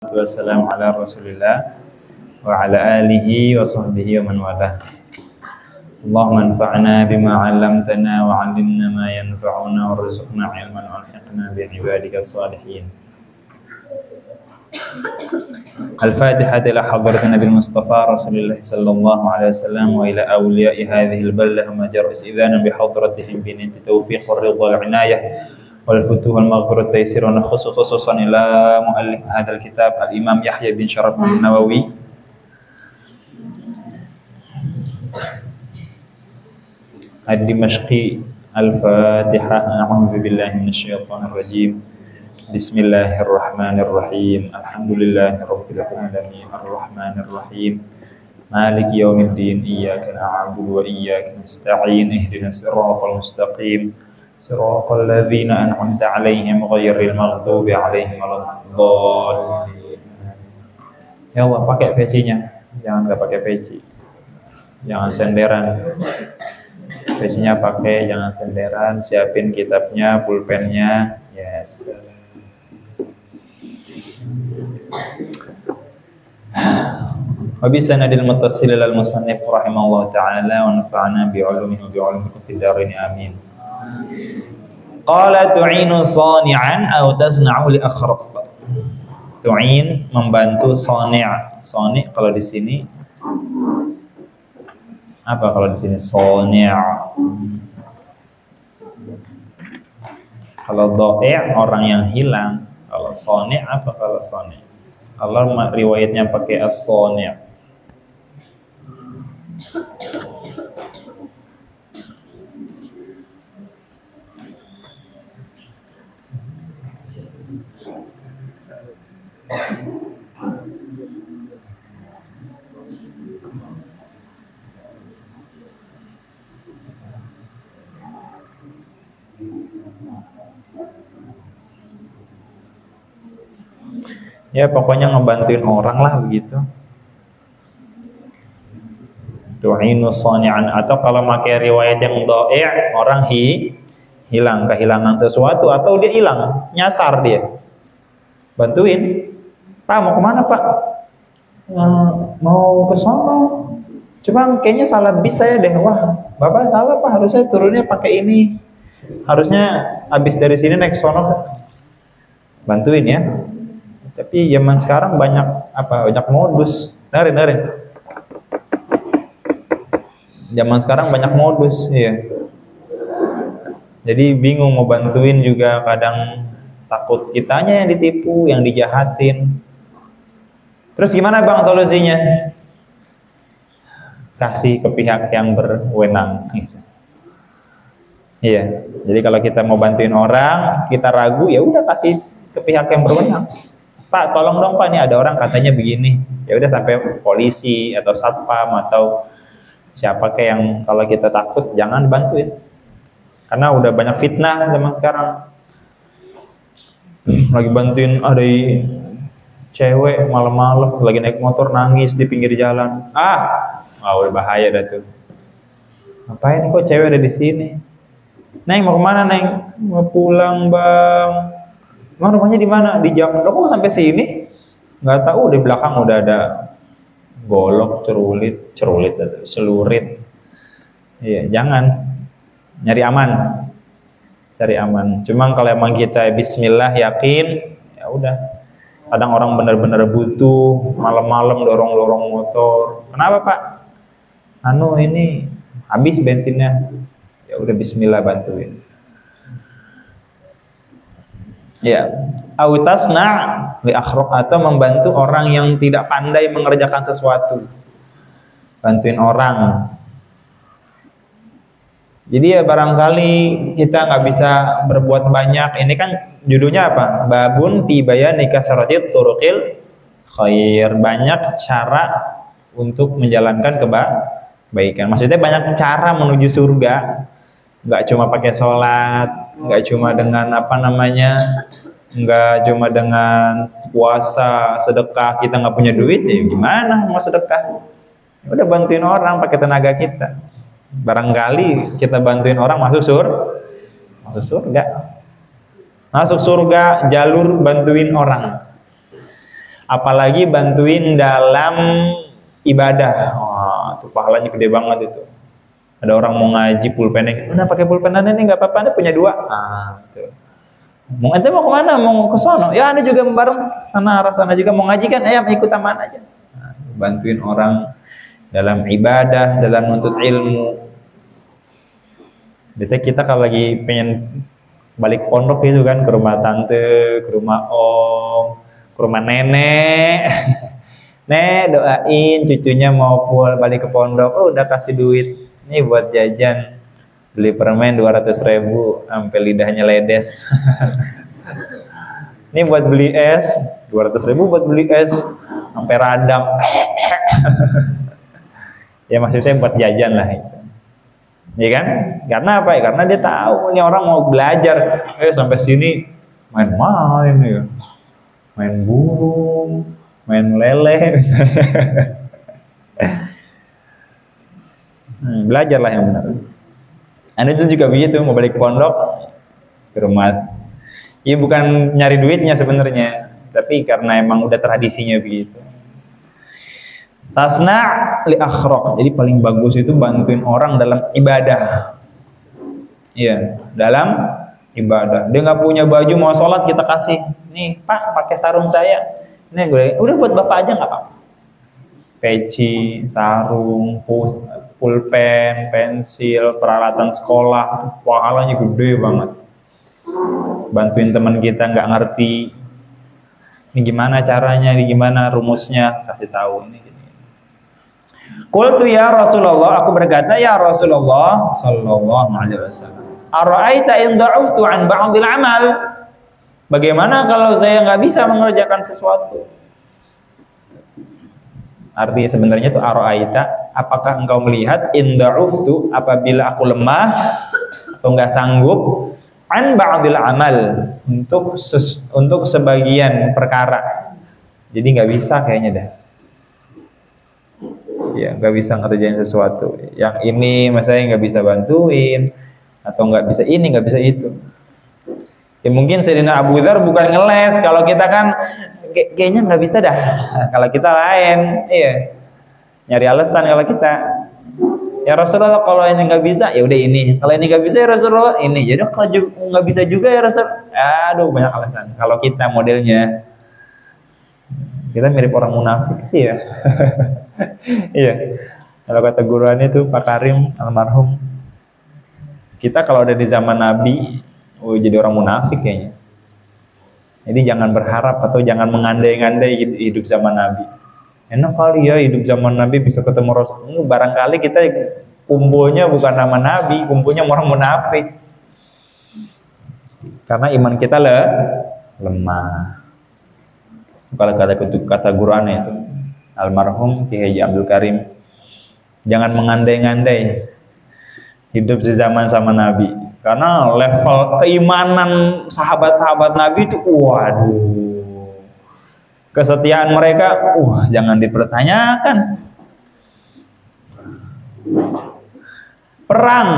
Wassalamu ala Rasulillah wa ala alihi wa sahbihi wa man walah. Allahumma anfa'na bima 'allamtana wa 'allimna ma yanfa'una warzuqna 'ilman wa alhiqna bi ibadika salihin. Al-Fatihah ila hadratin Nabi Mustafa Rasulullah sallallahu alaihi wasallam wa ila awliya'i hadhihi al-baldah majaris idzanan bi hadratihim bi niyyati tawfiq wa ridha wal 'inayah wal futuh wal maghfirah taysir wa khususan ila muallif hadzal kitab al-Imam Yahya bin Syaraf an-Nawawi ad-Dimashqi. Al-Fatihah. A'udzu billahi minasyaitonir rajim. Bismillahirrahmanirrahim. Alhamdulillahirabbil alamin arrahmanir rahim maliki yaumiddin iyyaka na'budu wa iyyaka nasta'in ihdinas siratal mustaqim siratal ladzina an'amta 'alaihim ghairil maghdubi 'alaihim waladdallin. Ya Allah, pakai pecinya, jangan enggak pakai peci. Jangan senderan. Pecinya pakai, jangan senderan. Siapin kitabnya, pulpennya. Yes. Wabisa nadil muttasil al musannif rahimahullah ta'ala wa nafa'ana bi'ulumihi wa bi'ulumikum fid dharain amin. Qala tu'inu sani'an aw tasna'u li akhraq. Tu'in membantu sani'. Sani' kalau di sini apa kalau di sini sani'? Kalau dha'i' orang yang hilang. Kalau sani' apa kalau sani'? Kalau riwayatnya pakai as-sani'. Ya pokoknya ngebantuin orang lah begitu. Tu'inu sani'an. Atau kalau pakai riwayat yang dha'i', orang hilang, kehilangan sesuatu atau dia hilang, nyasar dia. Bantuin. Pak mau kemana Pak? Mau ke sono. Coba kayaknya salah bis saya deh. Wah Bapak salah Pak, harusnya turunnya pakai ini. Harusnya habis dari sini naik sono. Bantuin ya. Tapi zaman sekarang banyak modus. Dengerin. Zaman sekarang banyak modus, ya. Jadi bingung mau bantuin juga, kadang takut kitanya yang ditipu, yang dijahatin. Terus gimana Bang solusinya? Kasih ke pihak yang berwenang. Iya. Jadi kalau kita mau bantuin orang, kita ragu, ya udah kasih ke pihak yang berwenang. Pak, tolong dong Pak, ini ada orang katanya begini. Ya udah sampai polisi atau satpam atau siapa kayak yang kalau kita takut jangan bantuin. Karena udah banyak fitnah zaman sekarang. Lagi bantuin ada cewek malam-malam lagi naik motor nangis di pinggir jalan. Udah bahaya dah tuh. Ngapain kok cewek ada di sini? Neng mau kemana Neng? Mau pulang Bang. Emang rumahnya di mana? Di Jakarta. Kok sampai sini? Nggak tahu, di belakang udah ada golok, celurit. Iya, jangan. Nyari aman. Cari aman. Cuma kalau emang kita bismillah yakin, ya udah. Kadang orang benar-benar butuh, malam-malam dorong-dorong motor. Kenapa Pak? Ini habis bensinnya. Ya udah bismillah bantuin. Ya, autasna li akhraq, atau membantu orang yang tidak pandai mengerjakan sesuatu. Bantuin orang. Jadi ya barangkali kita nggak bisa berbuat banyak. Ini kan judulnya apa? Babun fi bayani kasratit turuqil khair. Banyak cara untuk menjalankan kebaikan. Maksudnya banyak cara menuju surga. Nggak cuma pakai sholat, nggak cuma dengan nggak cuma dengan puasa, sedekah. Kita nggak punya duit, ya gimana mau sedekah? Udah bantuin orang pakai tenaga kita. Barangkali kita bantuin orang masuk surga. Masuk surga jalur bantuin orang. Apalagi bantuin dalam ibadah. Wah, itu pahalanya gede banget itu. Ada orang mau ngaji pulpen, mana pakai pulpen Anda nih, nggak apa-apa, Anda punya 2. Tuh. Ente mau kemana? Mau ke sono? Ya Anda juga bareng sana, arah sana juga mau ngaji kan? Ikut taman aja. Bantuin orang dalam ibadah, dalam menuntut ilmu. Biasanya kita kalau lagi pengen balik pondok gitu kan, ke rumah tante, ke rumah om, ke rumah nenek. Nek doain cucunya mau balik ke pondok. Oh udah kasih duit. Ini buat jajan. Beli permen 200.000 sampai lidahnya ledes. Ini buat beli es 200.000 buat beli es sampai radang. Ya maksudnya buat jajan lah itu. Ya kan? Karena apa ya? Karena dia tahu ini orang mau belajar. Sampai sini main-main ya. Main burung, main lele. Belajarlah yang benar. Anda itu juga begitu, mau balik pondok ke rumah. Iya bukan nyari duitnya sebenarnya, tapi karena emang udah tradisinya begitu. Tasna' li akhraq. Jadi paling bagus itu bantuin orang dalam ibadah. Iya, dalam ibadah. Dia nggak punya baju mau sholat, kita kasih. Nih Pak, pakai sarung saya. Nih gue, udah buat Bapak aja nggak apa-apa. Peci, sarung, pulpen, pensil, peralatan sekolah, pahalanya gede banget. Bantuin teman kita nggak ngerti, ini gimana caranya, ini gimana rumusnya, kasih tahu ini. Qultu ya Rasulullah, aku berkata ya Rasulullah sallallahu alaihi wasallam, ara'aita in da'uftu an ba'dil amal? Bagaimana kalau saya nggak bisa mengerjakan sesuatu? Artinya sebenarnya itu ara'aita, apakah engkau melihat in da'uftu, apabila aku lemah atau nggak sanggup, an ba'dil amal, untuk sebagian perkara. Jadi nggak bisa kayaknya dah. Ya nggak bisa ngerjain sesuatu. Yang ini masanya nggak bisa bantuin, atau nggak bisa ini, nggak bisa itu. Ya mungkin Sayyidina Abu Dzar bukan ngeles. Kalau kita kan kayaknya nggak bisa dah. Kalau kita lain, iya. Nyari alasan kalau kita. Ya Rasulullah, kalau ini nggak bisa, ya udah ini. Kalau ini nggak bisa ya Rasulullah, ini. Jadi kalau nggak bisa juga ya Rasul. Aduh banyak alasan. Kalau kita modelnya, kita mirip orang munafik sih ya. Iya. Kalau kata guruannya itu Pak Karim almarhum, kita kalau ada di zaman Nabi, jadi orang munafik kayaknya. Jadi jangan berharap atau jangan mengandai-andai hidup zaman Nabi. Enak kali ya hidup zaman Nabi bisa ketemu Rasul. Barangkali kita kumpulnya bukan nama Nabi, kumpulnya orang munafik. Karena iman kita lemah. Kalau kata guruannya itu almarhum Ki Haji Abdul Karim, jangan mengandai-andai hidup di zaman sama Nabi, karena level keimanan sahabat-sahabat Nabi itu waduh, kesetiaan mereka jangan dipertanyakan. Perang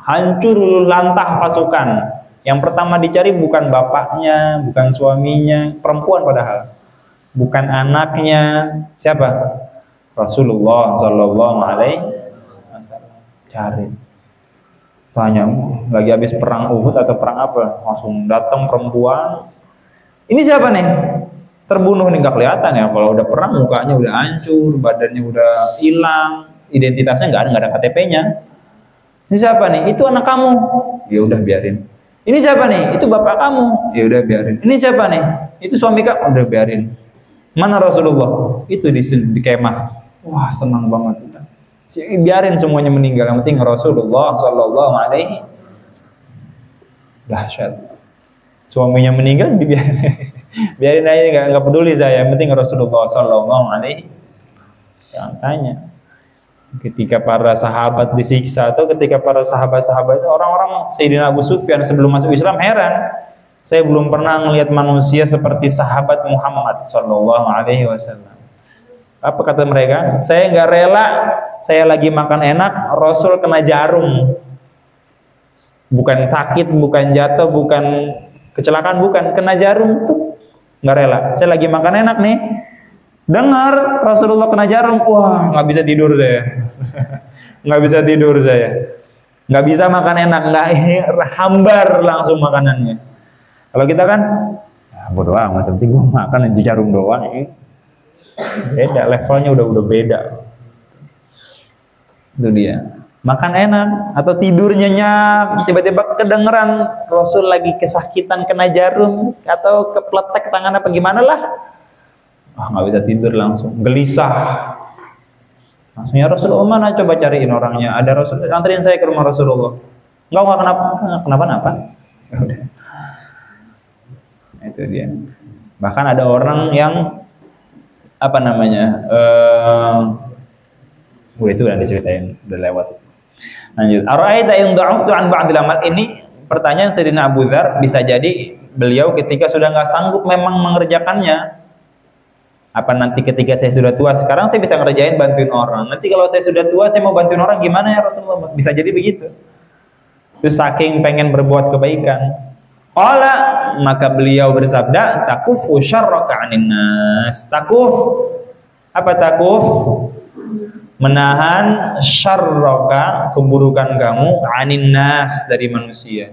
hancur lantah pasukan, yang pertama dicari bukan bapaknya, bukan suaminya, perempuan padahal, bukan anaknya, siapa? Rasulullah Sallallahu Alaihi Wasallam. Cari, tanya, lagi habis perang Uhud atau perang apa? Langsung datang perempuan. Ini siapa nih? Terbunuh nih, nggak kelihatan ya. Kalau udah perang mukanya udah hancur, badannya udah hilang, identitasnya nggak ada KTP-nya. Ini siapa nih? Itu anak kamu. Ya udah biarin. Ini siapa nih? Itu bapak kamu. Ya udah biarin. Ini siapa nih? Itu suami kamu. Udah biarin. Mana Rasulullah? Itu di kemah. Wah, senang banget. Biarin semuanya meninggal. Yang penting Rasulullah Sallallahu Alaihi. Dahsyat. Suaminya meninggal, biarin aja, nggak peduli saya. Yang penting Rasulullah Sallallahu Alaihi. Jangan tanya. Ketika para sahabat disiksa atau ketika para sahabat-sahabat itu, orang-orang Sayyidina Abu Sufyan sebelum masuk Islam heran. Saya belum pernah melihat manusia seperti sahabat Muhammad Sallallahu Alaihi Wasallam. Apa kata mereka? Saya nggak rela, saya lagi makan enak, Rasul kena jarum. Bukan sakit, bukan jatuh, bukan kecelakaan, bukan, kena jarum tuh. nggak rela. Saya lagi makan enak nih, dengar Rasulullah kena jarum, wah nggak bisa tidur saya. Nggak bisa tidur saya. Nggak bisa makan enak, nggak hambar langsung makanannya. Kalau kita kan, ya, bodo amat, penting gue makan itu jarum doang. Beda, levelnya udah beda. Itu dia. Makan enak atau tidur nyenyak, tiba-tiba kedengeran Rasul lagi kesakitan kena jarum atau kepletek tangan apa gimana lah, nggak bisa tidur, langsung gelisah. Langsungnya Rasulullah mana, coba cariin orangnya. Ada Rasul, anterin saya ke rumah Rasulullah. Enggak kenapa-napa. Udah. Itu dia. Bahkan ada orang yang apa namanya? Itu udah diceritain, udah lewat. Lanjut. Ara'aita in da'uftu an ba'dil amal, ini pertanyaan Sayyidina Abu Dzar, bisa jadi beliau ketika sudah nggak sanggup memang mengerjakannya. Apa nanti ketika saya sudah tua, sekarang saya bisa ngerjain bantuin orang. Nanti kalau saya sudah tua, saya mau bantuin orang gimana ya Rasulullah? Bisa jadi begitu. Itu saking pengen berbuat kebaikan. Qala, maka beliau bersabda, takufu syarraka 'anin nas. Takuf. Apa takuf? Menahan syarraka, keburukan kamu, 'anin nas, dari manusia.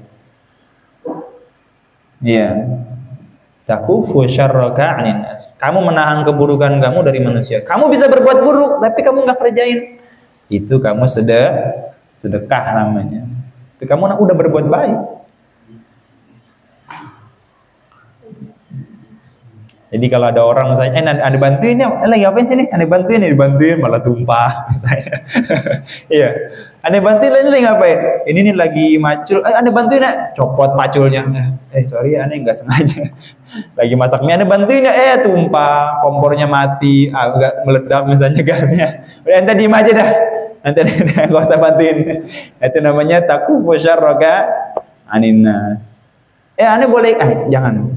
Iya. Takufu syarraka 'anin nas. Kamu menahan keburukan kamu dari manusia. Kamu bisa berbuat buruk tapi kamu nggak kerjain. Itu kamu sedekah namanya. Itu kamu udah berbuat baik. Jadi kalau ada orang misalnya, ada bantuin ya, lagi ngapain sih nih? Ada bantuin ya, dibantuin malah tumpah. Iya. Ada bantuin lagi ngapain? Ini nih lagi macul. Ada bantuin ya, copot maculnya. Sorry, aneh nggak sengaja. Lagi masak mie, ada bantuin ya, tumpah, kompornya mati, agak meledak misalnya gasnya. Udah, ente diem aja dah. Nanti nggak usah bantuin. Itu namanya takufu syarraka 'anin nas. Aneh boleh, jangan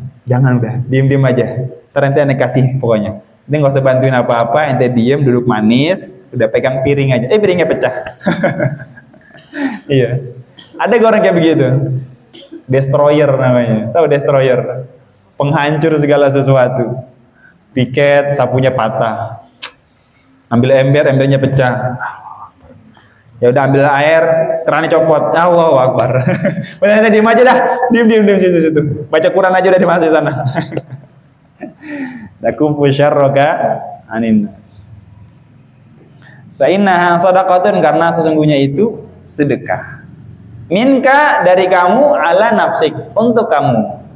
udah, diem aja. Ente aneh kasih pokoknya. Ini nggak usah bantuin apa-apa, ente diem, duduk manis, udah pegang piring aja. Piringnya pecah. Iya. Ada orang kayak begitu. Destroyer namanya. Tahu destroyer? Penghancur segala sesuatu. Piket, sapunya patah. Ambil ember, embernya pecah. Ya udah, ambil air, kerannya copot. Allahu Akbar. Udah, ente diem aja dah. Diem situ. Baca Quran aja udah dimasuk sana. Takufu syarraka 'anin nas. Fa innaha shadaqatun, karena sesungguhnya itu sedekah. Minka, dari kamu, ala nafsik, untuk kamu.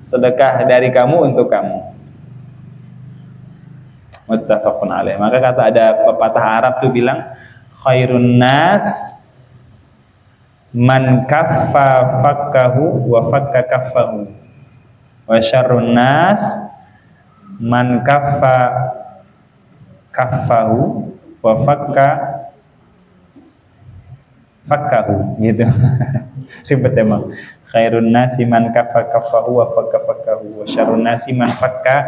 Sedekah dari kamu untuk kamu. Muttafaqun alaih. Maka kata ada pepatah Arab tuh bilang, khairun nas man kaffa fakkahu wa fakka kaffahu, wa syarrun nas man kaffa kaffahu wa fakka fakkahu, gitu. Ribet emang. Khairun nasi man kaffa kaffahu wa fakka fakkahu, wa syarrun nasi man fakka.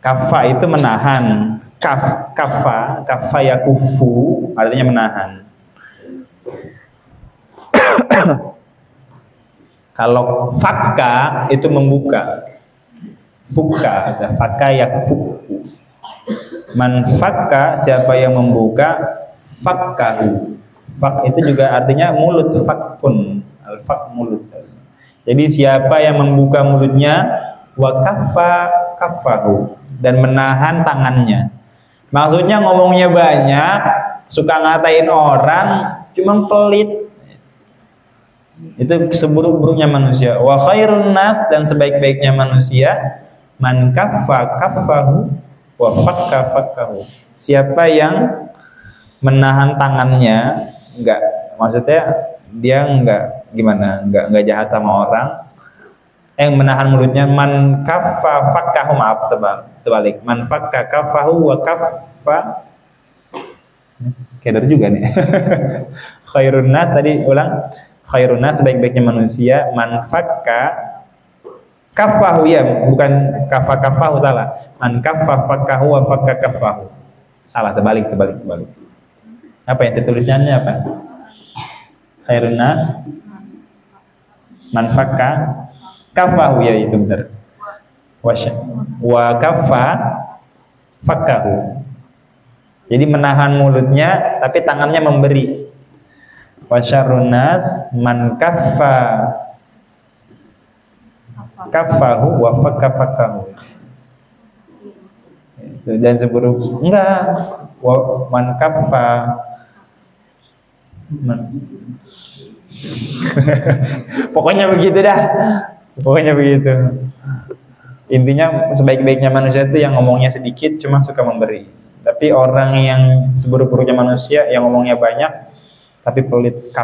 Kaffa itu menahan. Kaffa yakufu, artinya menahan. Kalau fakka itu membuka. Fakka yakfu. Man fakka, siapa yang membuka, fakkahu. Fak itu juga artinya mulut, fakkun. Al-fak mulut. Jadi siapa yang membuka mulutnya, wa kaffa kaffahu, dan menahan tangannya. Maksudnya ngomongnya banyak, suka ngatain orang, cuma pelit. Itu seburuk-buruknya manusia. Wa khairun nas, dan sebaik-baiknya manusia, man kaffa kaffahu wa fakka fakkahu. Siapa yang menahan tangannya, maksudnya dia enggak jahat sama orang. Menahan mulutnya, man kaffa fakkahu, maaf terbalik. Man fakka kaffahu wa kaffa. Keder juga nih. Khairun nas, tadi ulang. Khairun nas, sebaik-baiknya manusia, man fakka kaffahu, ya, bukan kaffa kaffahu, salah. Man kaffa fakkahu wa fakka kaffahu. Salah, terbalik. Apa yang tertulisnya apa? Khairun nas man fakka kaffahu, ya itu benar. wa kaffa fakkahu. Jadi menahan mulutnya tapi tangannya memberi. Wa syarrun nas man kaffahu wa fakka fakkahu. Dan seburuk enggak man kaffa pokoknya begitu dah, pokoknya begitu. Intinya sebaik-baiknya manusia itu yang ngomongnya sedikit cuma suka memberi. Tapi orang yang seburuk-buruknya manusia yang ngomongnya banyak tapi pelit.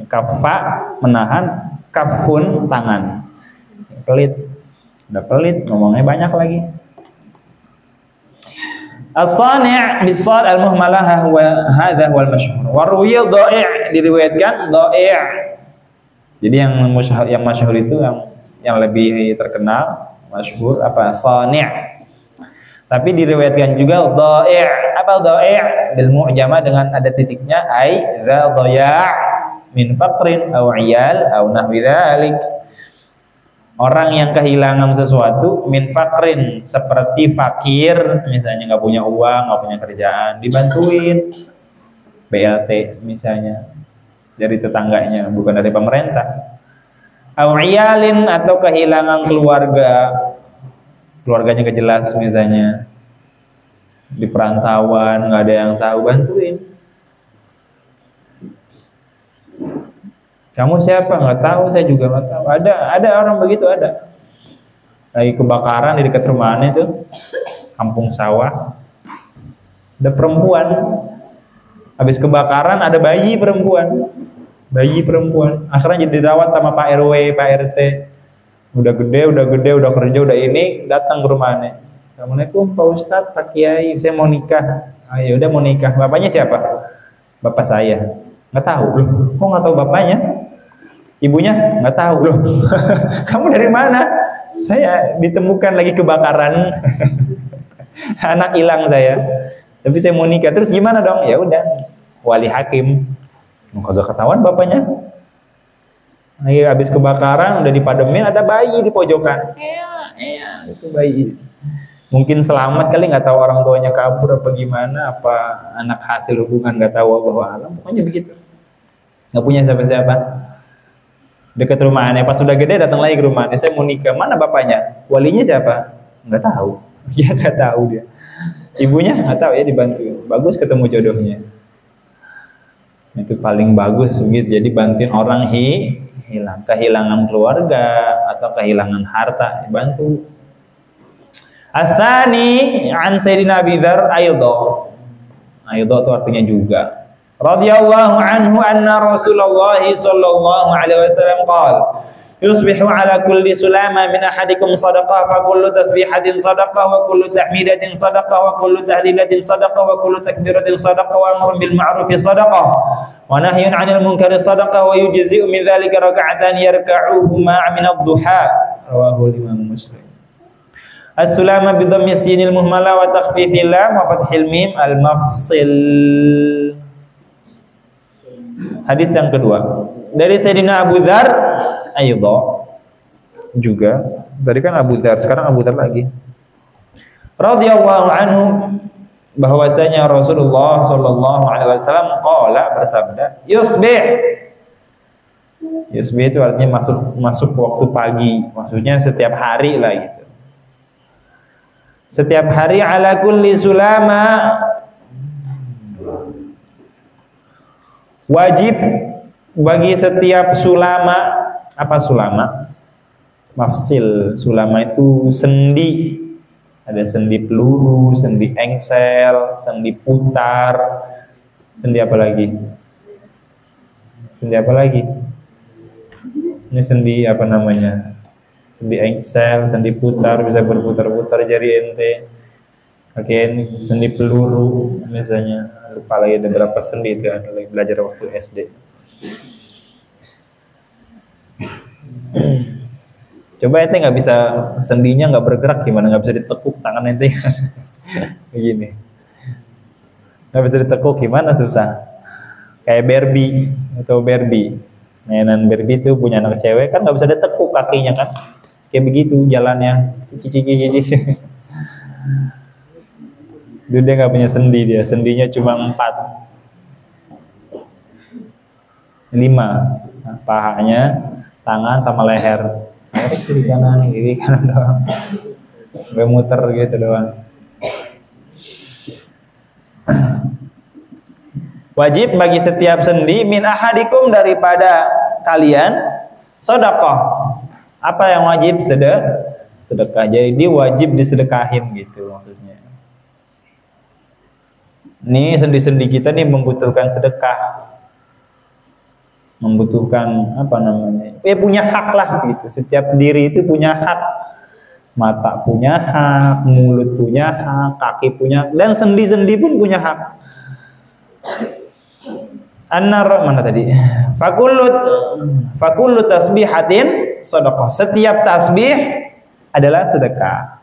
Kaffa menahan, kafun tangan, pelit, udah pelit ngomongnya banyak lagi. As-sani' bis-shad al-muhmalah huwa hadha huwa al-masyhur. Wa ruwiya dha'i', diriwayatkan dha'i'. Jadi yang masyhur itu yang lebih terkenal, masyhur apa? Sani'. Tapi diriwayatkan juga dha'i'. Apa dha'i'? Bil mu'jamah dengan ada titiknya, ai dza dhaya' min faqrin aw 'iyal aw nahwi dzalik. Orang yang kehilangan sesuatu min fakrin, seperti fakir misalnya, nggak punya uang, nggak punya kerjaan, dibantuin BLT misalnya dari tetangganya, bukan dari pemerintah. Awiyalin, atau kehilangan keluarganya nggak jelas misalnya, di perantauan nggak ada yang tahu, bantuin. Kamu siapa? Nggak tahu, saya juga nggak tahu. Ada orang begitu, ada. Lagi kebakaran di dekat rumahnya itu, kampung sawah. Ada perempuan. Habis kebakaran ada bayi perempuan. Akhirnya jadi dirawat sama Pak RW, Pak RT. Udah gede, udah kerja, udah ini, datang ke rumahnya. Assalamualaikum Pak Ustadz, Pak Kiai, saya mau nikah. Ya udah mau nikah. Bapaknya siapa? Bapak saya. Nggak tahu loh. Kok nggak tahu bapaknya? Ibunya nggak tahu loh. Kamu dari mana? Saya ditemukan lagi kebakaran. Anak hilang saya. Tapi saya mau nikah. Terus gimana dong? Ya udah, wali hakim. Kagak ketahuan bapaknya. Lagi habis kebakaran udah dipademin, ada bayi di pojokan. Iya, itu bayi. Mungkin selamat kali, nggak tahu orang tuanya kabur apa gimana, apa anak hasil hubungan, nggak tahu, Allahu a'lam. Pokoknya begitu. Nggak punya siapa-siapa. Dekat rumahnya, pas sudah gede datang lagi ke rumahnya, saya mau nikah. Mana bapaknya? Walinya siapa? Nggak tahu. Ya nggak tahu dia. Ibunya nggak tahu, ya dibantu. Bagus ketemu jodohnya. Itu paling bagus begitu. Jadi bantuin orang hilang, kehilangan keluarga atau kehilangan harta, dibantu. Asani an Sayyidina Abi Dzar aidha. Aidha itu artinya juga. Radhiyallahu anhu anna Rasulullah sallallahu alaihi wasallam qala yusbihu ala kulli sulama min ahadikum sadaqah fa kullu tasbihatin sadaqah wa kullu tahmidatin sadaqah wa kullu tahlilatin sadaqah wa kullu takbiratin sadaqah wa amrun bil ma'ruf sadaqah wa nahyun 'anil munkari sadaqah wa yujzi'u min dzalika rak'atan yarka'uhuma min ad-duha rawahu Imam Muslim. As-sulama bi dhammi sinil muhmala wa takhfifil lam wa fathil mim al-mafsil. Hadis yang kedua dari Sayyidina Abu Dzar aidha juga. Tadi kan Abu Dzar, sekarang Abu Dzar lagi. Radhiyallahu anhu, bahwasanya Rasulullah sallallahu alaihi wasallam qala, bersabda, yusbih. Yusbih itu artinya masuk waktu pagi, maksudnya setiap hari lah gitu. Setiap hari ala kulli sulama, wajib bagi setiap sulama. Apa sulama? Mafsil. Sulama itu sendi. Ada sendi peluru, sendi engsel, sendi putar. Sendi apa lagi? Sendi apa lagi? Ini sendi apa namanya? Sendi engsel, sendi putar, bisa berputar-putar jari ente. Oke, ini sendi peluru misalnya. Lupa lagi ada berapa sendi itu, ada lagi belajar waktu SD. Coba ente nggak bisa, sendinya nggak bergerak gimana, nggak bisa ditekuk tangan ente begini, nggak bisa ditekuk gimana, susah. Kayak Barbie atau Barbie, mainan Barbie itu punya anak cewek kan nggak bisa ditekuk kakinya kan, kayak begitu jalannya. Cici. Dulu dia nggak punya sendi, dia sendinya cuma 4, 5, pahanya, tangan sama leher. Kiri kanan doang. Gue muter gitu doang. Wajib bagi setiap sendi min ahadikum daripada kalian sedekah. Apa yang wajib? Sedekah. Jadi dia wajib disedekahin gitu maksudnya. Nih sendi-sendi kita nih membutuhkan sedekah. Membutuhkan apa namanya? Ya punya hak lah gitu. Setiap diri itu punya hak. Mata punya hak, mulut punya hak, kaki punya, dan sendi-sendi pun punya hak. Anar mana tadi? Fakullu tasbihatin sedekah. Setiap tasbih adalah sedekah.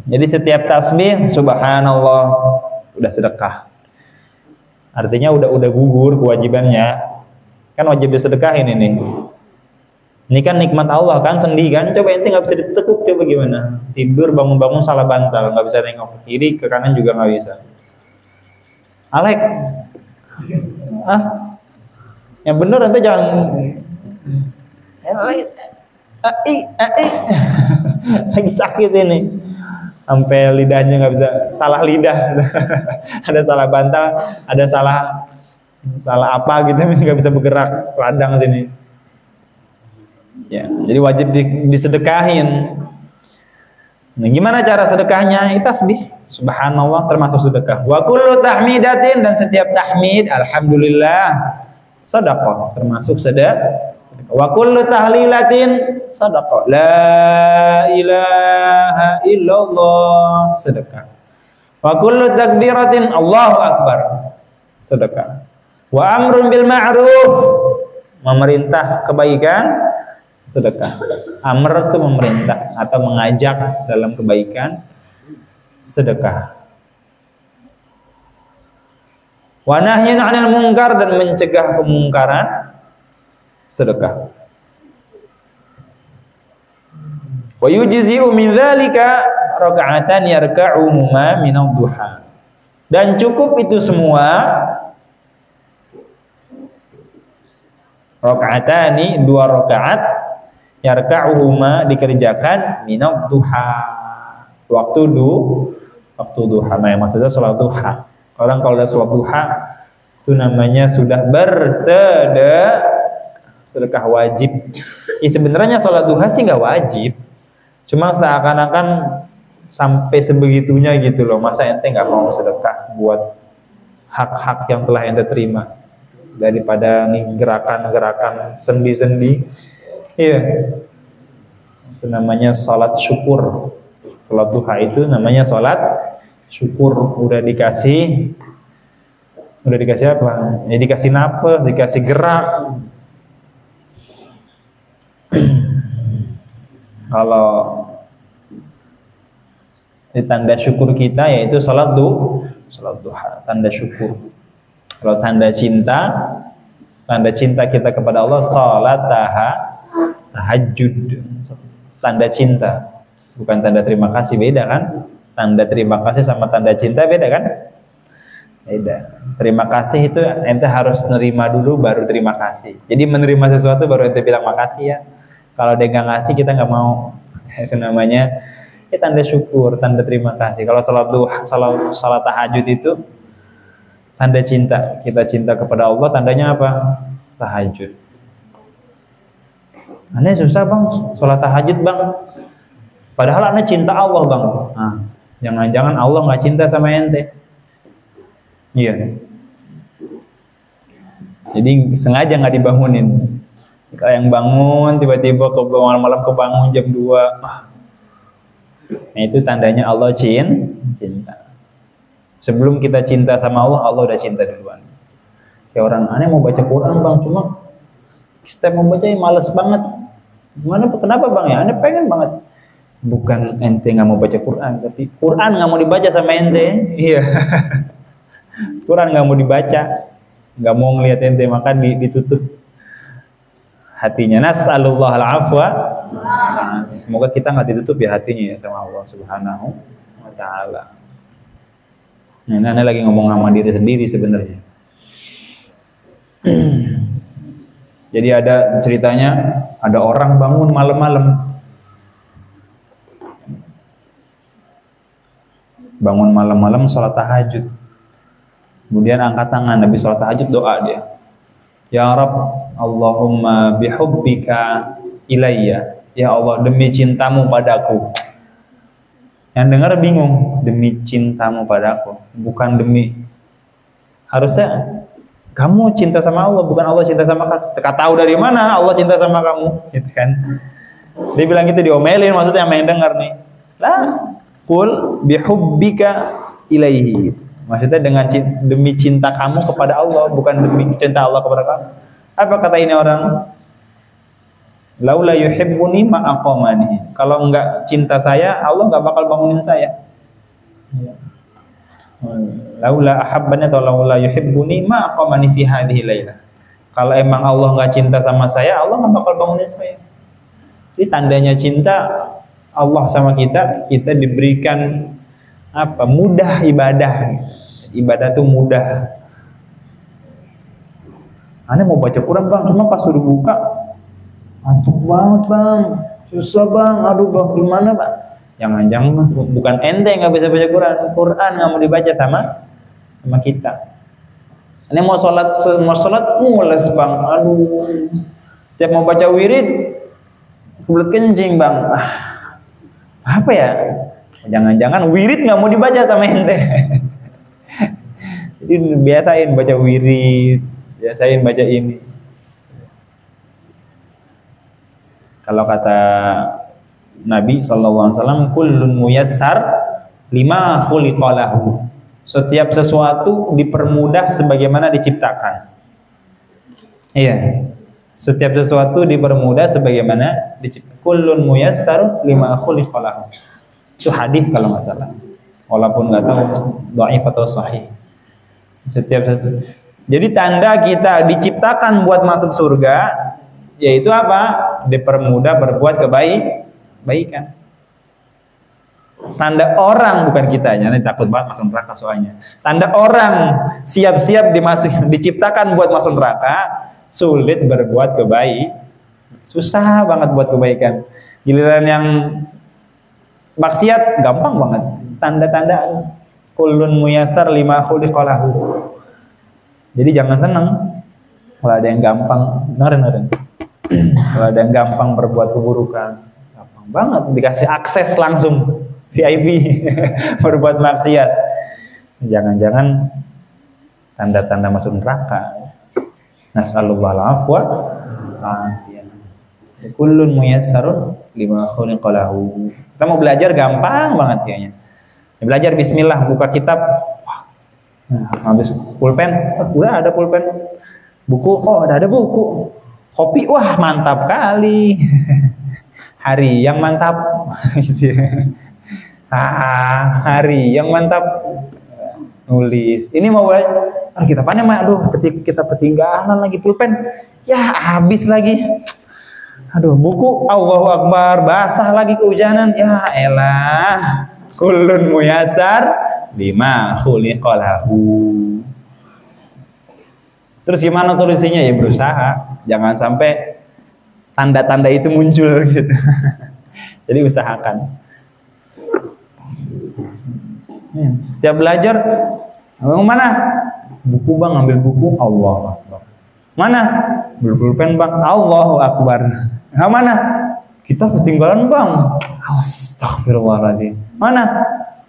Jadi setiap tasbih subhanallah udah sedekah. Artinya udah gugur kewajibannya. Kan wajib disedekahin ini. Ini kan nikmat Allah kan, sendi kan. Coba ente nggak bisa ditekuk, coba gimana? Tidur bangun-bangun salah bantal, nggak bisa nengok ke kiri ke kanan juga nggak bisa. Alek, yang bener ente jangan. Lagi sakit ini. Sampai lidahnya nggak bisa, salah lidah. Ada salah bantal, ada salah apa gitu, nggak bisa bergerak ladang sini. Ya, jadi wajib disedekahin. Nah, gimana cara sedekahnya? Itu tasbih subhanallah termasuk sedekah. Wa kullu tahmidatin, dan setiap tahmid alhamdulillah sedekah termasuk sedekah. Wa kullu tahlilatin sedekah. La ilaha illallah sedekah. Wa kullu takbiratin Allahu akbar sedekah. Wa amrun bil ma'ruf memerintah kebaikan sedekah. Amr itu memerintah atau mengajak dalam kebaikan sedekah. Wa nahyin 'anil munkar, dan mencegah kemungkaran sedekah. Wa yujzi'u min dzalika raka'atan yarka'uhuma min ad-duha. Dan cukup itu semua raka'atani, 2 rakaat yarka'uhuma dikerjakan min ad-duha. Waktu duha. Nah, maksudnya salat duha. Orang kalau udah salat duha itu namanya sudah sedekah wajib. Ya sebenarnya sholat duha sih nggak wajib, cuma seakan-akan sampai sebegitunya gitu loh. Masa ente nggak mau sedekah buat hak-hak yang telah ente terima daripada nih gerakan-gerakan sendi-sendi? Iya, itu namanya sholat syukur. Sholat duha itu namanya sholat syukur. Udah dikasih apa? Ya dikasih nafas, dikasih gerak. Kalau di tanda syukur kita yaitu sholat duha, tanda syukur. Kalau tanda cinta kita kepada Allah sholat tahajud, tanda cinta, bukan tanda terima kasih. Beda kan? Tanda terima kasih sama tanda cinta beda kan? Beda. Terima kasih itu ente harus nerima dulu baru terima kasih. Jadi menerima sesuatu baru ente bilang makasih ya. Kalau dia nggak ngasih kita nggak mau. Itu namanya tanda syukur, tanda terima kasih. Kalau salat tahajud itu tanda cinta. Kita cinta kepada Allah, tandanya apa? Tahajud. Aneh susah bang, salat tahajud bang. Padahal aneh cinta Allah bang. Nah, jangan-jangan Allah nggak cinta sama ente. Iya. Jadi sengaja nggak dibangunin. Kalau yang bangun tiba-tiba malam-malam kebangun jam 2, Nah, itu tandanya Allah cinta. Sebelum kita cinta sama Allah, Allah udah cinta duluan. Kayak orang aneh mau baca Quran bang, cuma setiap mau baca males banget. Gimana? Kenapa bang ya? Aneh pengen banget. Bukan ente nggak mau baca Quran, tapi Quran nggak mau dibaca sama ente. Iya. Quran nggak mau dibaca, nggak mau ngeliat ente, maka ditutup hatinya. Nas'alullah al-afwa. Semoga kita nggak ditutup ya hatinya ya sama Allah Subhanahu wa Ta'ala. Nah, ini lagi ngomong sama diri sendiri sebenarnya. Jadi ada ceritanya, ada orang bangun malam-malam. Bangun malam-malam sholat tahajud. Kemudian angkat tangan, habis sholat tahajud doa dia. Ya Rabb, Allahumma bihubbika ilayya. Ya Allah, demi cintamu padaku. Yang dengar bingung, demi cintamu padaku, bukan demi. Harusnya kamu cinta sama Allah, bukan Allah cinta sama kamu. Tahu dari mana Allah cinta sama kamu, gitu kan? Dia bilang gitu, diomelin, maksudnya sama yang dengar nih. Lah, qul bihubbika ilaihi. Maksudnya dengan demi cinta kamu kepada Allah, bukan demi cinta Allah kepada kamu. Apa kata ini orang? Laula yuhibbuni ma aqamani. Kalau enggak cinta saya, Allah enggak bakal bangunin saya. Laula ahabbani atau laula yuhibbuni ma aqamani fi hadhihi lailah. Kalau emang Allah enggak cinta sama saya, Allah enggak bakal bangunin saya. Jadi tandanya cinta Allah sama kita, kita diberikan apa? Mudah ibadah. Ibadah itu mudah. Aneh mau baca Quran bang, cuma pas sudah buka ngantuk banget bang, susah bang, aduh bang, gimana bang? Jangan-jangan bukan ente yang nggak bisa baca Quran, Quran nggak mau dibaca sama kita. Ini mau sholat mules bang, aduh. Setiap mau baca wirid, kebelet kencing bang. Apa ya? Jangan-jangan wirid nggak mau dibaca sama ente. Jadi biasain baca wirid, biasain baca ini. Kalau kata Nabi SAW, kullun muyassar lima khuliqalahu. Setiap sesuatu dipermudah sebagaimana diciptakan. Iya. Setiap sesuatu dipermudah sebagaimana diciptakan. Kullun muyassar lima khuliqalahu. Itu hadis kalau nggak salah. Walaupun nggak tahu dhaif atau sahih. Jadi tanda kita diciptakan buat masuk surga, yaitu apa? Dipermudah berbuat kebaikan. Tanda orang, bukan kitanya, nanti takut banget masuk neraka soalnya. Tanda orang siap-siap diciptakan buat masuk neraka, sulit berbuat kebaikan. Susah banget buat kebaikan. Giliran yang maksiat gampang banget. Tanda-tanda kullun muyassar lima khuliqalahu. Jadi jangan senang kalau ada yang gampang, dengerin. Kalau ada yang gampang berbuat keburukan, gampang banget dikasih akses langsung VIP berbuat maksiat. Jangan-jangan tanda-tanda masuk neraka. Nas'alullah al-afwa. Kullun muyassarun lima khuliqalahu. Kita mau belajar gampang banget kayaknya. Belajar bismillah, buka kitab. Habis pulpen, udah ada pulpen. Buku, ada buku. Kopi, wah mantap kali. Hari yang mantap. Hari yang mantap. Nulis. Ini mau belajar. Kita panen mah, aduh, ketika kita ketinggalan lagi pulpen. Ya habis lagi. Aduh, buku Allahu Akbar, basah lagi kehujanan. Ya elah. Kullun muyassar lima khuliqalahu. Terus gimana solusinya? Ya berusaha. Jangan sampai tanda-tanda itu muncul gitu. Jadi usahakan. Setiap belajar, mana? Buku bang, ambil buku. Allahu Akbar. Mana? Ambil pulpen bang. Allahu Akbar. Mana? Kita ketinggalan bang. Astagfirullahaladzim. Mana?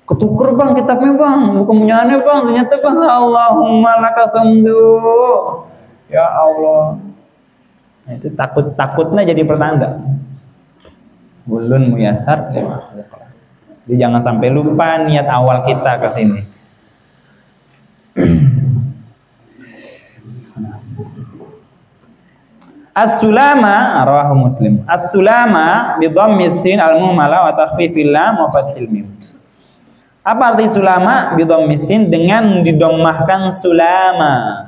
Ketuker bang kitabnya bang. Bukan punya aneh bang. Ternyata bang. Allahumma lakasamdu. Ya Allah. Nah, itu takutnya jadi pertanda. Bulun muyassar. Jadi jangan sampai lupa niat awal kita ke sini. As-sulama rawahu Muslim. As-sulama bi dhammis sin al-muhmala wa takhfifil lam wa fathil mim. Apa arti sulama bi dhammis sin? Dengan didommahkan sulama.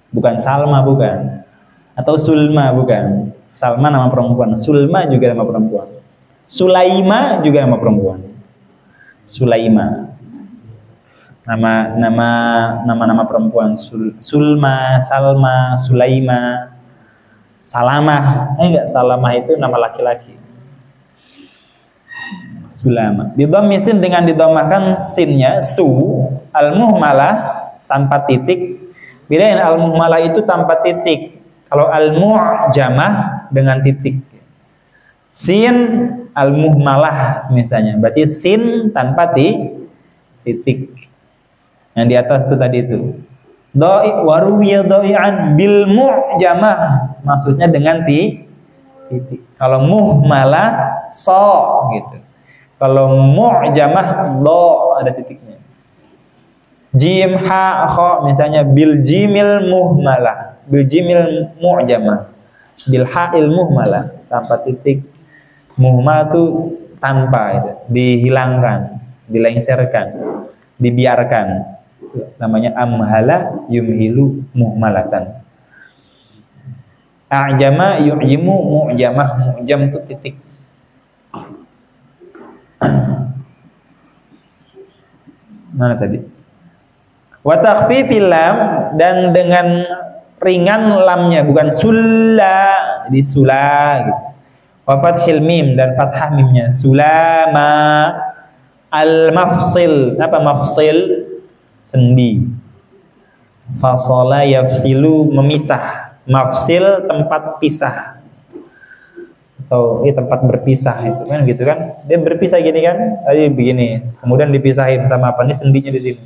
Bukan Salma, bukan. Atau Sulma, bukan. Salma nama perempuan, Sulma juga nama perempuan. Sulaima juga nama perempuan. Sulaima. Nama perempuan. Sulma, Salma, Sulaima, Salamah. Enggak, Salamah itu nama laki-laki. Sulama. Didhammisin dengan didomahkan sinnya su, al-muhmalah tanpa titik. Bedain al-muhmalah itu tanpa titik. Kalau al-mu'jamah dengan titik. Sin al-muhmalah misalnya, berarti sin tanpa titik. Yang di atas itu tadi itu. Doi waruwiya doi'an bil mu'jamah, maksudnya dengan titik. Kalau muhmalah so gitu. Kalau mu'jamah do ada titiknya. Jim ha kha misalnya bil jimil muhmalah, bil jimil mu'jamah, bil ha'il muhmalah tanpa titik. Muhmal itu tanpa itu, dihilangkan, dilengserkan, dibiarkan. Namanya amhala yumhilu muhmalatan. A'jama yu'jimu mu'jamah, mu'jam itu titik. Mana tadi? Wa takhfifil lam, dan dengan ringan lamnya, bukan sulla, jadi sula gitu. Wa fathil mim, dan fathah mimnya. Sulama al-mafsil. Apa mafsil? Sendi. Fasala yafsilu, memisah. Mafsil tempat pisah. Atau tempat berpisah itu kan gitu kan. Dia berpisah gini kan. Tadi begini. Kemudian dipisahin sama apa? Ini sendinya di sini.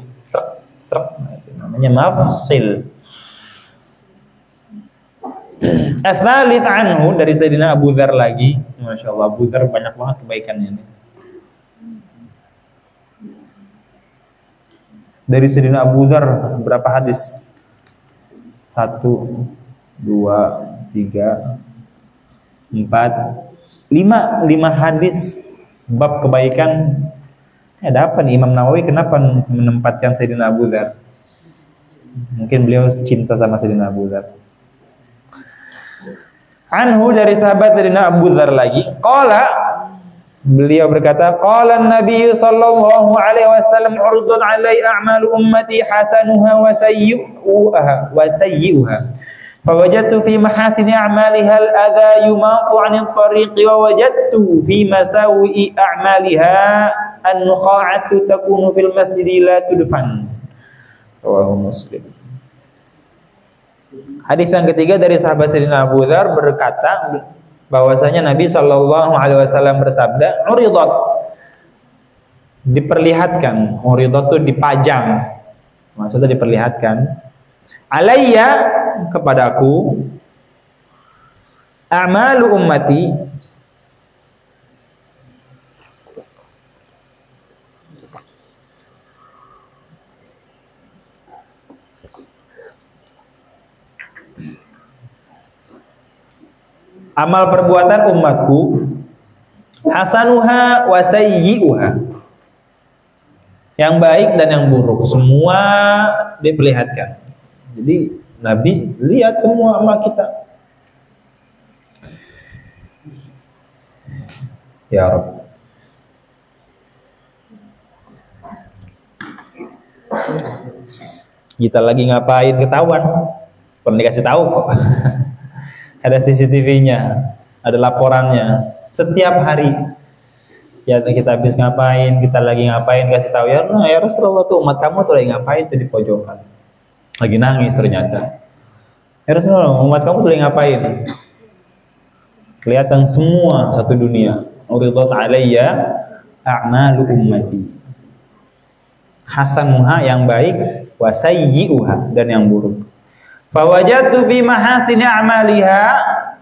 Truk. Namanya mafsil. As-salits anhu, dari Sayyidina Abu Dzar lagi. Masya Allah, Abu Dzar banyak banget kebaikannya ini. Dari Sayyidina Abu Dzar berapa hadis? 1, 2, 3, 4, 5 hadis bab kebaikan. Ada apa nih Imam Nawawi kenapa menempatkan Sayyidina Abu Dzar? Mungkin beliau cinta sama Sayyidina Abu Dzar. Anhu, dari sahabat Sayyidina Abu Dzar lagi, qala, beliau berkata, qala an-nabiy sallallahu alaihi wasallam, urdat alai a'malu ummati hasanuha wa sayyi'uha fawajadtu fi mahasini a'maliha al-adha yumaqu 'anil tariqi wa wajadtu fi masawi'i a'maliha an-nuqa'atu takunu fil masjidi la tudfan. Rawahu Muslim. Hadis yang ketiga dari sahabat Sayyidina Abu Dzar berkata bahwasanya Nabi Shallallahu Alaihi Wasallam bersabda, uridat, diperlihatkan, uridat itu dipajang, maksudnya diperlihatkan, alayya, kepadaku, a'malu ummati, amal perbuatan umatku, hasanuha wa sayyi'uha, yang baik dan yang buruk, semua diperlihatkan. Jadi Nabi lihat semua amal kita. Ya Rabb. Kita lagi ngapain ketahuan, pernah dikasih tahu kok. Ada CCTV-nya, ada laporannya setiap hari. Ya kita habis ngapain, kita lagi ngapain, kasih tahu ya. Nah, ya Rasulullah tuh umat kamu tuh lagi ngapain tuh di pojokan, lagi nangis ternyata. Ya Rasulullah, umat kamu tuh lagi ngapain? Kelihatan semua satu dunia. Uridat alayya a'malu ummati, hasanuha, yang baik, wa sayyi'uha, dan yang buruk. Fawajadtu fi mahasini a'maliha,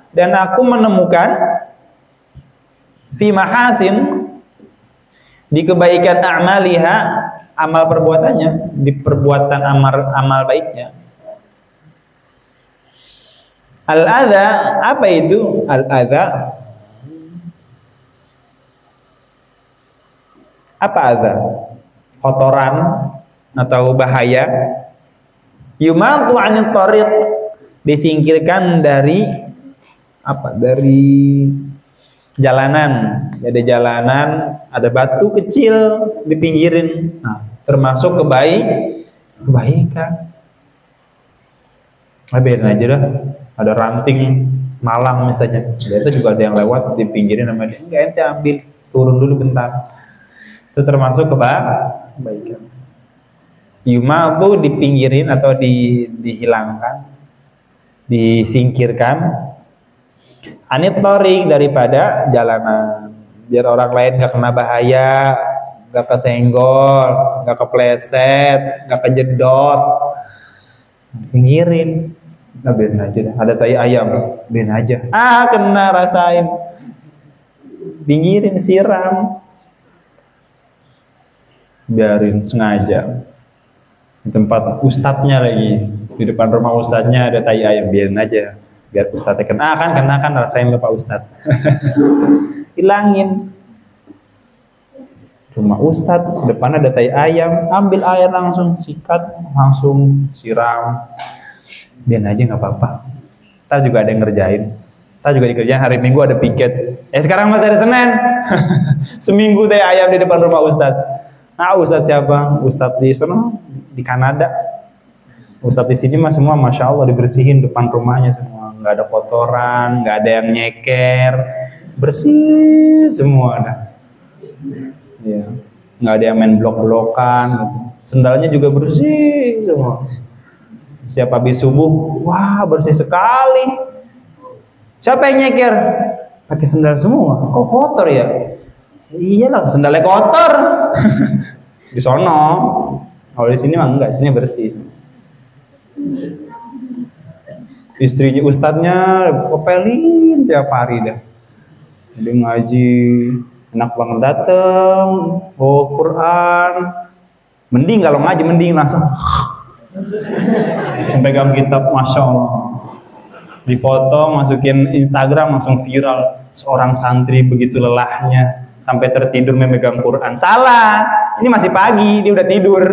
dan aku menemukan fi mahasin, di kebaikan a'maliha, amal perbuatannya, di perbuatan amal baiknya. Al-adza, apa itu al-adza? Apa adza? Kotoran atau bahaya. Yumatu 'anil thariq, disingkirkan dari apa? Dari jalanan. Ada jalanan, ada batu kecil di pinggirin. Nah, termasuk kebaikan. Biarin aja dah. Ada ranting malang misalnya, itu juga ada yang lewat di pinggirin sama dia, enggak, ente ambil, turun dulu bentar. Itu termasuk kebaikan. Yuma itu dipinggirin atau dihilangkan, disingkirkan. Anit thariq, daripada jalanan, biar orang lain nggak kena bahaya, nggak kesenggol, nggak kepleset, nggak kejedot. Pinggirin. Nah, biarin aja dah. Ada tai ayam, biarin aja. Kena, rasain. Pinggirin, siram. Biarin, sengaja. Di tempat ustadznya lagi, di depan rumah ustadznya ada tai ayam, biarin aja. Biar ustadznya kena, kan rasain ke Pak Ustadz. Hilangin. Rumah ustadz, depan ada tai ayam, ambil air langsung, sikat, langsung siram. Biarin aja, nggak apa-apa. Ntar juga ada yang ngerjain. Ntar juga dikerjain, hari Minggu ada piket. Sekarang masih ada Senin. Seminggu teh ayam di depan rumah Ustadz. Nah, Ustadz siapa? Ustadz di sana, di Kanada. Ustadz di sini mah semua, masya Allah, dibersihin depan rumahnya semua. Nggak ada kotoran, nggak ada yang nyeker, bersih semua dah. Ya, nggak ada yang main blok-blokan. Sendalnya juga bersih semua. Siap habis subuh, wah bersih sekali. Siapa yang nyeker? Pakai sendal semua. Kok kotor ya? Iyalah, sendalnya kotor. Di sono. Kalau di sini mah enggak, sini bersih. Istrinya ustadznya kopelin tiap hari dah. Jadi ngaji, enak banget dateng, Quran. Mending kalau ngaji, mending langsung pegang kitab, masya Allah, difoto, masukin Instagram, langsung viral. Seorang santri begitu lelahnya sampai tertidur memegang Quran. Salah, ini masih pagi, dia udah tidur.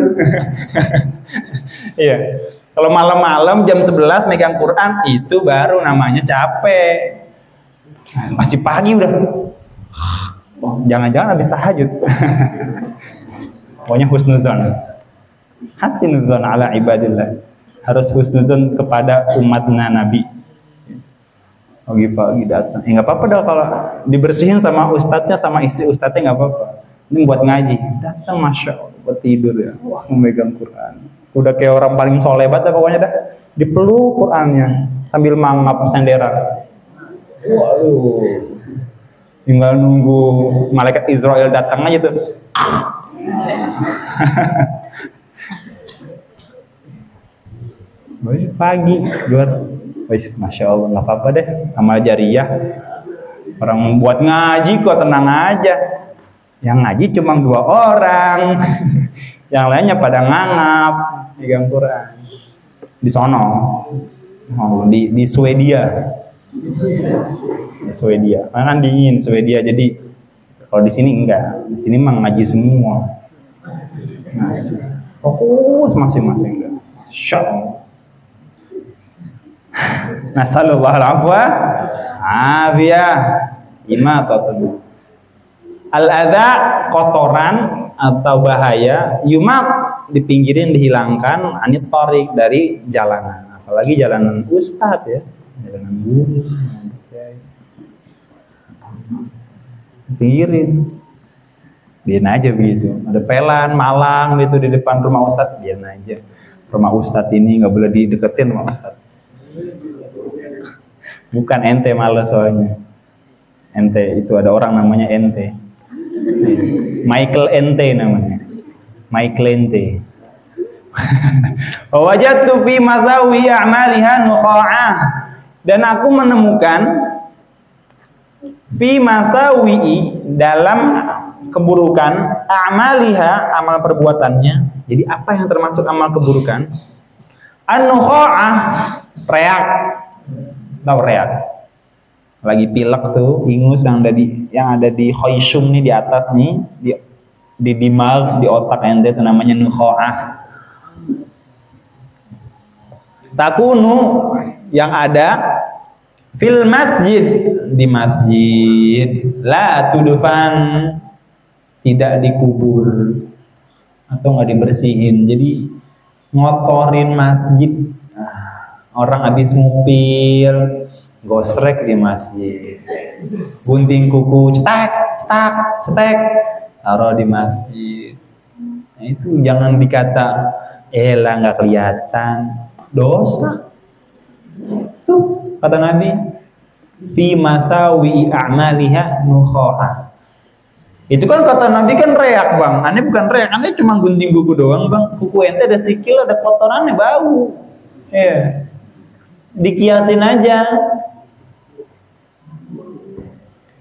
Iya, kalau malam-malam jam 11 megang Quran, itu baru namanya capek. Masih pagi udah, jangan-jangan habis tahajud. Pokoknya husnuzon, hasinuzon ala ibadillah, harus husnuzon kepada umatnya Nabi. Pagi-pagi datang, nggak apa-apa dah kalau dibersihin sama ustadznya, sama istri ustadznya, nggak apa-apa. Ini buat ngaji, datang, masya Allah, buat tidur ya, wah memegang Quran, udah kayak orang paling soleh banget dah, pokoknya dah, dipeluk Qurannya sambil mangap sendera. Waduh, tinggal nunggu malaikat Israel datang aja tuh. Pagi buat, masya Allah, nggak apa-apa deh, amal jariah. Orang membuat ngaji kok tenang aja. Yang ngaji cuma 2 orang, yang lainnya pada ngangap pegang Quran di sono. Di Swedia. Di Swedia, kan dingin Swedia, jadi kalau di sini enggak, di sini mah ngaji semua. Fokus masing-masing enggak. Syok. Nasallallahu alafwa afiyah imatatul. Al-adza, kotoran atau bahaya, yumat, dipinggirin, dihilangkan, anit thariq, dari jalanan. Apalagi jalanan ustadz ya, jalanan guru. Pinggirin, biarin aja begitu. Ada pelan malang gitu di depan rumah ustadz, biarin aja. Rumah ustadz ini nggak boleh dideketin rumah ustadz. Bukan ente malah soalnya. Ente itu ada orang namanya ente. Michael ente namanya. Michael ente. Wajadtu fi masawi a'maliha nukha'ah. Dan aku menemukan fi masawi, dalam keburukan, a'maliha, amal perbuatannya. Jadi apa yang termasuk amal keburukan? An-nukha'ah, reak. Tahu reak? Lagi pilek tuh, ingus yang ada di khoysum nih, di atas nih, di dimag, di otak ente, itu namanya nukha'ah. Takunu, yang ada fil masjid, di masjid, la tudfan, tidak dikubur atau nggak dibersihin. Jadi ngotorin masjid. Orang habis ngupil, gosrek di masjid, gunting kuku, cetek, taruh di masjid. Nah, itu jangan dikata, elah nggak kelihatan, dosa. Tuh kata Nabi, fi masawi a'maliha nukha'ah. Itu kan kata Nabi kan reak bang, aneh bukan reak, aneh cuma gunting kuku doang bang. Kuku ente ada sikil, ada kotorannya, bau. Ya, dikiasin aja.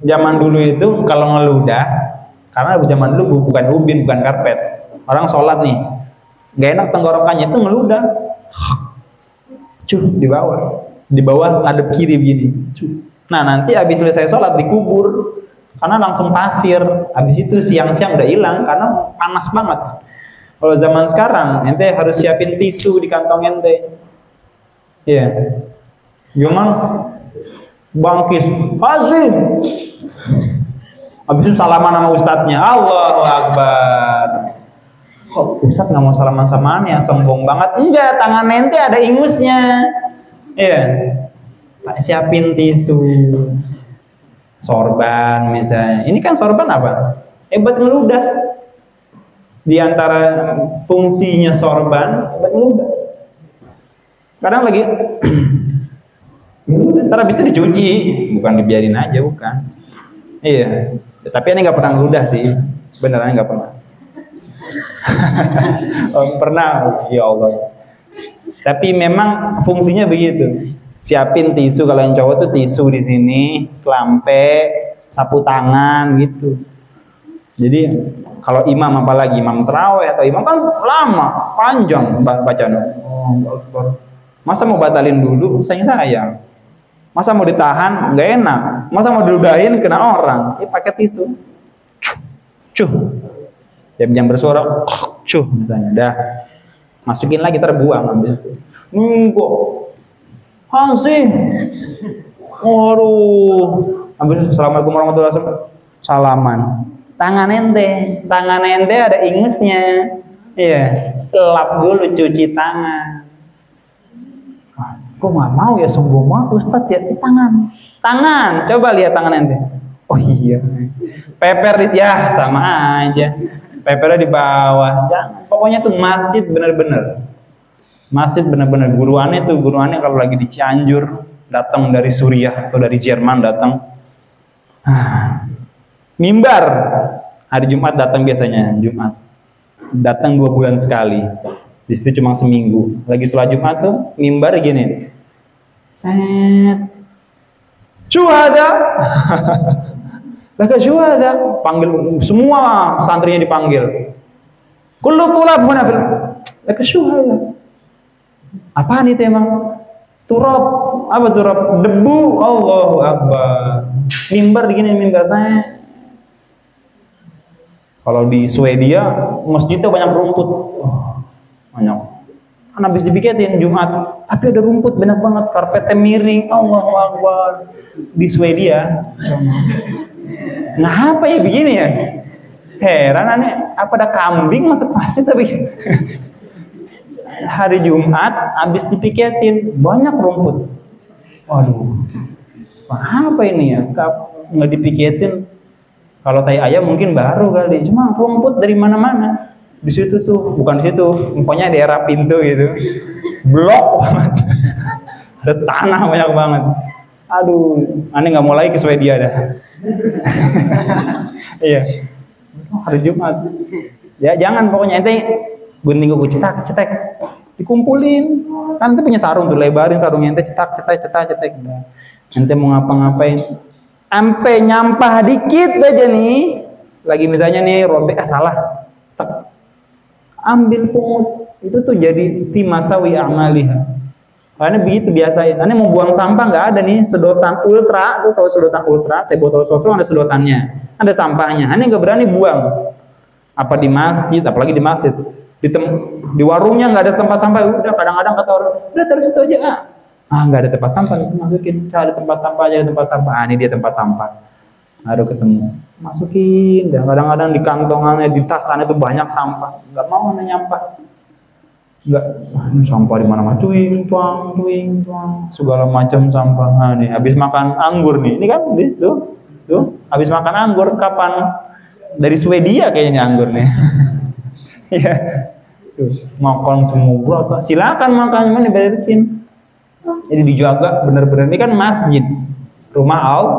Zaman dulu itu kalau ngeludah, karena zaman dulu bukan ubin, bukan karpet. Orang sholat nih, gak enak tenggorokannya itu ngeludah. Cuh, di bawah ngadep kiri begini. Cuh. Nah nanti habis selesai sholat dikubur. Karena langsung pasir, habis itu siang-siang udah hilang karena panas banget. Kalau zaman sekarang, ente harus siapin tisu di kantong ente. Iya. Jangan bangkis, azim. Habis itu salaman sama ustadznya, Allahu Akbar. Kok ustadz nggak mau salaman samaan ya, sombong banget. Enggak, tangan ente ada ingusnya. Iya. Pak siapin tisu. Sorban misalnya, ini kan sorban apa? Buat ngeludah. Di antara fungsinya sorban, buat ngeludah. Kadang lagi, ntar habis itu dicuci, bukan dibiarin aja, bukan. Iya, tapi ini nggak pernah ngeludah sih, beneran nggak pernah. Oh, pernah, ya Allah. Tapi memang fungsinya begitu. Siapin tisu, kalau yang cowok tuh tisu di sini, selampe, sapu tangan gitu. Jadi kalau imam, apalagi imam tarawih atau imam kan lama, panjang bacaan. Oh, masa mau batalin dulu, sayang. Masa mau ditahan, nggak enak. Masa mau diludahin kena orang, pakai tisu. Cuh. Jam bersuara, cuh misalnya. Dah masukin lagi, terbuang habis itu. Enggak. Hansih, waduh, habis assalamualaikum warahmatullahi wabarakatuh, salaman. Tangan ente ada ingusnya, iya, lap dulu, cuci tangan. Kok nggak mau ya, sombong banget Ustadz ya, tangan, coba lihat tangan ente. Oh iya, peper ya sama aja, pepernya di bawah. Jangan, pokoknya tuh masjid bener-bener. Masjid benar-benar guruannya kalau lagi di Cianjur, datang dari Suriah atau dari Jerman datang. Mimbar hari Jumat datang biasanya, Jumat. Datang 2 bulan sekali. Di situ cuma seminggu. Lagi sholat Jumat tuh mimbar gini. Set. Syuhada. Laka syuhada. Panggil semua santrinya dipanggil. Kullu tulab huna fil. Laka syuhada. Apaan itu emang? Turab. Apa turab? Debu. Allahu Akbar. Mimbar begini, mimbar saya. Kalau di Swedia, masjidnya banyak rumput. Banyak. Kan habis dipiketin Jumat, tapi ada rumput banyak banget, karpetnya miring. Allahu Akbar. Di Swedia. Nah, apa ya begini ya? Heran aneh, apa ada kambing masuk masjid tapi hari Jumat habis dipiketin banyak rumput. Waduh, apa ini ya? Nggak dipiketin. Kalau tai ayam mungkin baru kali, cuma rumput dari mana-mana. Di situ tuh, bukan di situ, pokoknya daerah pintu gitu, blok banget. Ada tanah banyak banget. Aduh, aneh nggak mau lagi ke Swedia dah. Iya, hari Jumat. Ya jangan, pokoknya ente gunting kuku cetak, dikumpulin. Kan ente punya sarung tuh, lebarin sarungnya ente, cetak. Ente mau ngapa-ngapain, sampai nyampah dikit aja nih, lagi misalnya nih robek, salah, tek, ambil pungut, itu tuh jadi fi masawi a'maliha. Karena begitu biasa. Ane mau buang sampah nggak ada nih sedotan ultra, tuh tahu sedotan ultra, teh botol sosro ada sedotannya, ada sampahnya. Ane nggak berani buang. Apa di masjid, apalagi di masjid, di warungnya nggak ada tempat sampah, udah kadang-kadang kata orang, udah terus itu aja. Nggak ada tempat sampah, masukin, cari tempat sampah aja, tempat sampah. Ini dia tempat sampah. Baru ketemu, masukin. Dan kadang-kadang di kantongannya, di tasannya itu banyak sampah, nggak mau nyampah. Enggak, sampah di mana-mana, tuing tuang, segala macam sampah. Nih habis makan anggur nih, ini kan tuh, habis makan anggur kapan? Dari Swedia kayaknya anggur nih. Ya, makan semua, silakan makan, mana diberesin. Jadi dijaga bener-bener, ini kan masjid, rumah Allah.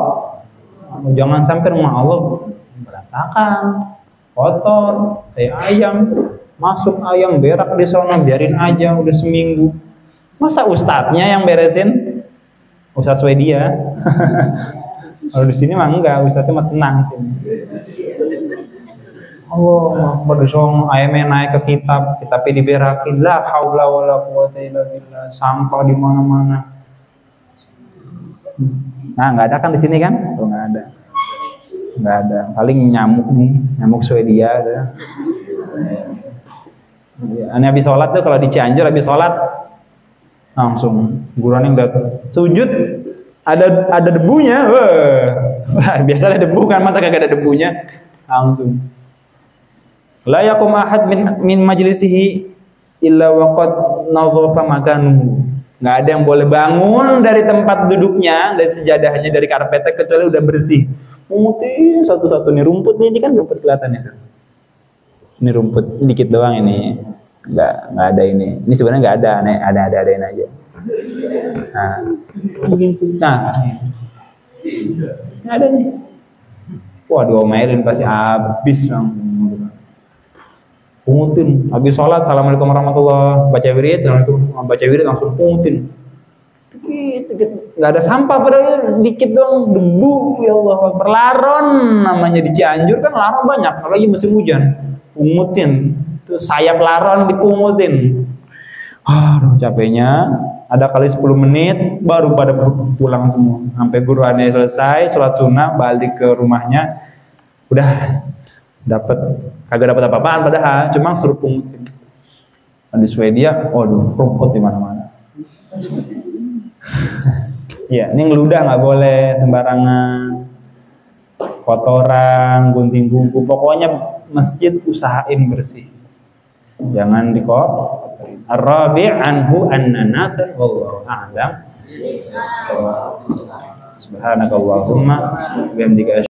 Jangan sampai rumah Allah berantakan, kotor, kayak ayam. Masuk ayam berak di sana, biarin aja udah seminggu. Masa ustadznya yang beresin? Ustadz Swedia. Kalau di sini mah enggak, ustadznya mah tenang sini. Allah berdosong ayamnya naik ke kitabnya diberakin, la haula wala quwata illa billah, sampah di mana-mana. Nah, nggak ada kan di sini kan? Oh, nggak ada. Paling nyamuk nih, nyamuk Swedia ada. Ini habis sholat tuh, kalau di Cianjur habis sholat langsung guruan yang udah sujud ada debunya, biasa ada debu kan, masa kagak ada debunya, langsung la yakum ahad min majlisihi illa waqad nadhafa makanuhu. Nggak ada yang boleh bangun dari tempat duduknya, dari sejadahnya, dari karpetnya, kecuali udah bersih. Mungutin satu-satu nih, rumput nih, ini kan rumput kelihatannya tuh. Ini rumput dikit doang ini, nggak ada ini sebenarnya nggak ada, adain aja. Nah, begitu. Nah, nggak ada nih. Wah, diomelin pasti habis langsung. Pungutin, habis sholat, assalamualaikum warahmatullah, baca wirid langsung pungutin. Dikit, nggak ada sampah padahal dikit doang, debu, ya Allah, perlaron namanya di Cianjur kan laron banyak, apalagi musim hujan. Pungutin, tuh sayap laron dipungutin. Aduh capeknya, ada kali 10 menit baru pada pulang semua. Sampai guruannya selesai, sholat sunnah, balik ke rumahnya, udah kagak dapat apa-apaan padahal, cuma suruh pungutin. Di Swedia, waduh, rumput di mana-mana. Ya, ini ngeludah nggak boleh sembarangan, kotoran, gunting kuku, pokoknya masjid usahain bersih, jangan dikotori. Ar-rabi' anhu anna nasan wallahu a'lam. Subhanakallahumma wa bihamdika